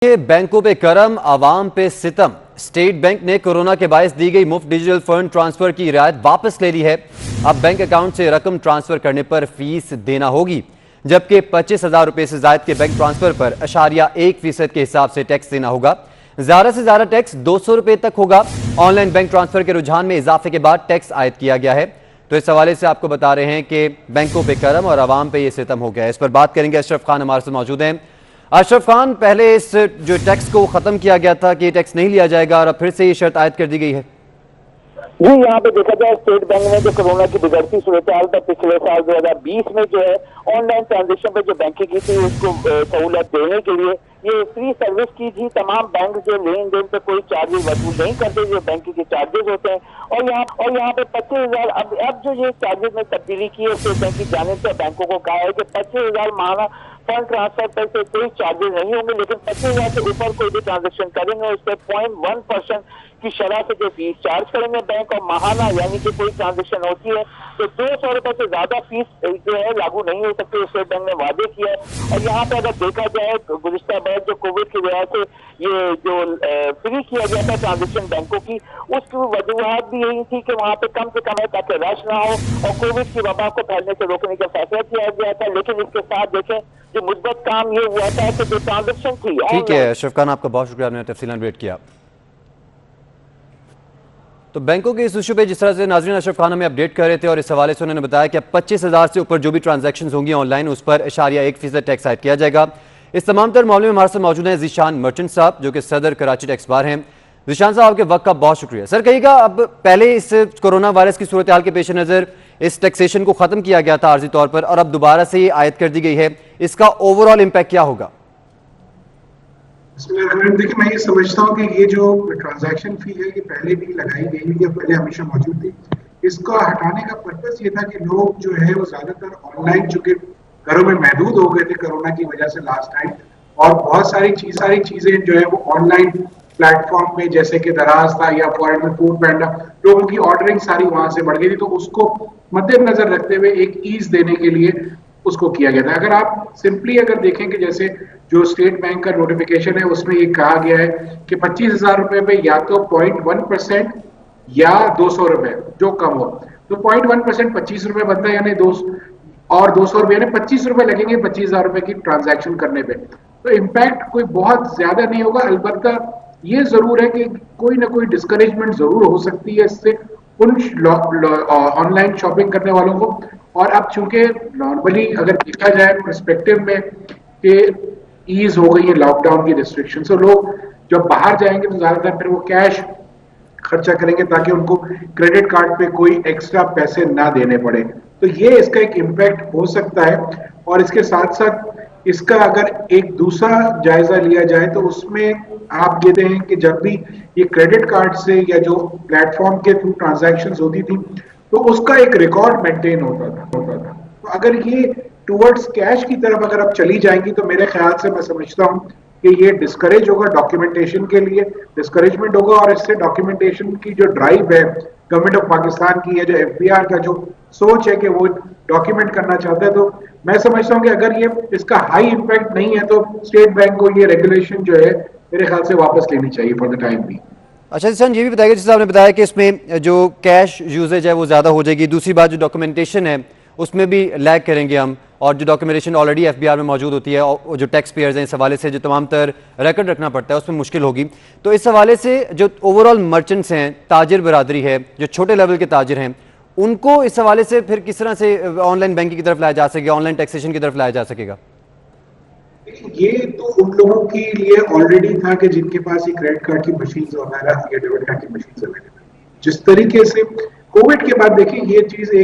बैंकों पे करम, आवाम पे सितम। स्टेट बैंक ने कोरोना के बायस दी गई मुफ्त डिजिटल फंड ट्रांसफर की रियायत वापस ले ली है। अब बैंक अकाउंट से रकम ट्रांसफर करने पर फीस देना होगी, जबकि 25,000 रुपए से ज्यादा के बैंक ट्रांसफर पर 1% के हिसाब से टैक्स देना होगा। ज्यादा से ज्यादा टैक्स 200 रुपए तक होगा। ऑनलाइन बैंक ट्रांसफर के रुझान में इजाफे के बाद टैक्स आयद किया गया है। तो इस हवाले से आपको बता रहे हैं कि बैंकों पे करम और आवाम पे ये सितम हो गया है। इस पर बात करेंगे। अशरफ खान हमारे साथ मौजूद हैं। अशरफ खान, पहले इस जो टैक्स को खत्म किया गया था कि टैक्स नहीं लिया जाएगा और अब फिर से ये शर्त आयद कर दी गई है। जी, यहाँ पे देखा जाए स्टेट बैंक ने जो कोरोना की बिगड़ती सूरत हाल था पिछले साल 2020 में जो है ऑनलाइन ट्रांजेक्शन पे जो बैंकिंग की थी उसको सहूलत देने के लिए ये फ्री सर्विस की थी। तमाम बैंक जो लेन देन पे कोई चार्जेस वसूल नहीं करते जो बैंकिंग के चार्जेस होते हैं। और यहाँ पे 25,000 अब जो ये चार्जेस में तब्दीली की है स्टेट बैंक की जानिब से बैंकों को कहा है कि 25,000 माहाना फंड ट्रांसफर पर से कोई चार्जेस नहीं होंगे, लेकिन 25,000 से ऊपर कोई भी ट्रांजेक्शन करेंगे उस पर 0.1% की शरह से जो फीस चार्ज करेंगे बैंक। और माहाना यानी कि कोई ट्रांजेक्शन होती है तो 200 रुपए से ज्यादा फीस जो है लागू नहीं हो सकती, स्टेट बैंक ने वादे किया है। और यहाँ पे अगर देखा जाए गुज़िश्ता बार जो कोविड की वजह से ये जो फ्री किया गया था ट्रांजेक्शन बैंकों की, उसकी वजूहत भी यही थी कि वहाँ पे कम से कम है ताकि रश ना हो और कोविड की वबा को फैलने से रोकने का फैसला किया गया था। लेकिन इसके साथ देखें जो मुस्बत काम ये हुआ था कि जो ट्रांजेक्शन थी। ठीक है अशरफ खान, आपका बहुत शुक्रिया, आपने तफसीलन वेट किया। तो बैंकों के इस इशू पे जिस तरह से नाज़रीन अशरफ खान हमें अपडेट कर रहे थे और इस हवाले से उन्होंने बताया कि 25,000 से ऊपर जो भी ट्रांजैक्शन होंगी ऑनलाइन उस पर 1% टैक्स आयद किया जाएगा। इस तमाम तर मामले में हमारे साथ मौजूद हैं ज़ीशान मर्चेंट साहब, जो कि सदर कराची टैक्स बार हैं। ज़ीशान साहब, आपके वक्त का बहुत शुक्रिया। सर, कहिएगा, अब पहले इस कोरोना वायरस की सूरत हाल के पेश नज़र इस टैक्सेशन को ख़त्म किया गया था आर्जी तौर पर और अब दोबारा से ये आयद कर दी गई है, इसका ओवरऑल इम्पैक्ट क्या होगा? देखिए, मैं ये समझता हूँ कि ये जो ट्रांजैक्शन फी है ये पहले भी लगाई गई है, पहले हमेशा मौजूद थी। इसको हटाने का पर्पस ये था कि लोग जो है वो ज्यादातर ऑनलाइन, चूंकि घरों में महदूद हो गए थे कोरोना की वजह से लास्ट टाइम, और बहुत सारी चीजें जो है वो ऑनलाइन प्लेटफॉर्म पे जैसे कि दराज था या फॉरेन में फूड पैंडा, लोगों की ऑर्डरिंग सारी वहां से बढ़ गई थी। तो उसको मद्देनजर रखते हुए एक ईज देने के लिए उसको किया गया था। अगर आप सिंपली अगर देखें कि जैसे जो स्टेट बैंक का नोटिफिकेशन है उसमें ये कहा गया है कि 25,000 रुपए पे या तो 0.1% या 200 रुपए जो कम हो, तो 0.1% 25 रुपए बनता है, यानी 200 रुपए यानी 25 रुपए लगेंगे 25,000 रुपए की ट्रांजैक्शन करने पे। तो इम्पैक्ट कोई बहुत ज्यादा नहीं होगा। अलबत्ता ये जरूर है कि कोई ना कोई डिस्करेजमेंट जरूर हो सकती है इससे उन ऑनलाइन शॉपिंग करने वालों को। और अब चूंकि नॉर्मली अगर देखा जाए पर्सपेक्टिव में कि ईज हो गई है लॉकडाउन की रिस्ट्रिक्शन, तो लोग जब बाहर जाएंगे तो ज्यादातर फिर वो कैश खर्चा करेंगे ताकि उनको क्रेडिट कार्ड पे कोई एक्स्ट्रा पैसे ना देने पड़े। तो ये इसका एक इम्पैक्ट हो सकता है। और इसके साथ साथ इसका अगर एक दूसरा जायजा लिया जाए तो उसमें आप कहते हैं कि जब भी ये क्रेडिट कार्ड से या जो प्लेटफॉर्म के थ्रू ट्रांजैक्शंस होती थी तो उसका एक रिकॉर्ड मेंटेन होता था। तो अगर ये टुवर्ड्स कैश की तरफ अगर आप चली जाएंगी तो मेरे ख्याल से मैं समझता हूँ कि ये डिस्करेज होगा, डॉक्यूमेंटेशन के लिए डिस्करेजमेंट होगा। और इससे डॉक्यूमेंटेशन की जो ड्राइव है गवर्नमेंट ऑफ पाकिस्तान की है, जो एफबीआर का जो सोच है कि वो डॉक्यूमेंट करना चाहता है, तो मैं समझता हूँ कि अगर ये इसका हाई इम्पैक्ट नहीं है तो स्टेट बैंक को ये रेगुलेशन जो है मेरे ख्याल से वापस लेनी चाहिए फॉर द टाइम भी। अच्छा सर, ये भी बताइएगा, जैसे आपने बताया कि इसमें जो कैश यूजेज है वो ज़्यादा हो जाएगी, दूसरी बात जो डॉक्यूमेंटेशन है उसमें भी लैग करेंगे हम, और जो डॉक्यूमेंटेशन ऑलरेडी एफबीआर में मौजूद होती है और जो टैक्स पेयर्स हैं इस हवाले से जो तमाम तर रिकॉर्ड रखना पड़ता है उसमें मुश्किल होगी। तो इस हवाले से जो ओवरऑल मर्चेंट्स हैं, ताजिर बरादरी है, जो छोटे लेवल के ताजिर हैं, उनको इस हवाले से फिर किस तरह से ऑनलाइन बैंकिंग की तरफ लाया जा सकेगा, ऑनलाइन टैक्सेशन की तरफ लाया जा सकेगा? ये तो उन लोगों के लिए ऑलरेडी था कि जिनके पास ये क्रेडिट कार्ड की मशीन वगैरह या डेबिट कार्ड की मशीन अवेलेबल। जिस तरीके से कोविड के बाद देखिए ये चीज